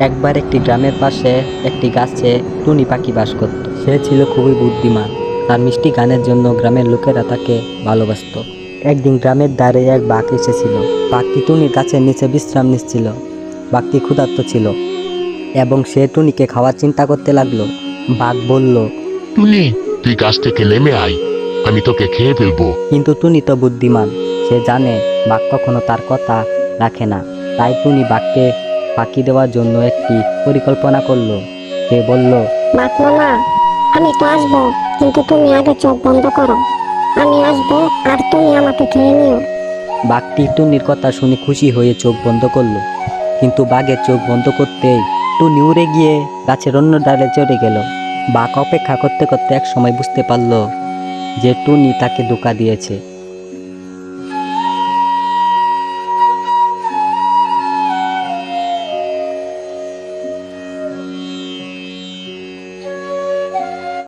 একবার একটি গ্রামের পাশে একটি গাছে টুনি পাখি বাস করত। সে ছিল খুবই বুদ্ধিমান। তার মিষ্টি গানের জন্য গ্রামের লোকেরা তাকে ভালোবাসতো। একদিন গ্রামের ধারে এক বাঘ এসেছিল। বাঘটি টুনির গাছের নিচে বিশ্রাম নিচ্ছিল। বাঘটি ক্ষুধার্ত ছিল এবং সে টুনিকে খাওয়ার চিন্তা করতে লাগলো। বাঘ বলল, টুনি, তুই গাছ থেকে নেমে আয়, আমি তোকে খেয়ে ফেলবো। কিন্তু টুনি তো বুদ্ধিমান। সে জানে বাঘ কখনো তার কথা রাখে না। তাই টুনি বাঘকে ফাঁকি দেওয়ার জন্য একটি পরিকল্পনা করলো। সে বলল, বাঘ মামা, আমি তো আসবো, কিন্তু তুমি আগে চোখ বন্ধ করো। আমি আসবো আর তুমি আমাকে খেয়ে নিও। বাঘটি টুনির কথা শুনে খুশি হয়ে চোখ বন্ধ করলো। কিন্তু বাঘের চোখ বন্ধ করতেই টুনি উড়ে গিয়ে গাছের অন্য ডালে চড়ে গেল। বাঘ অপেক্ষা করতে করতে এক সময় বুঝতে পারলো যে টুনি তাকে ধোঁকা দিয়েছে।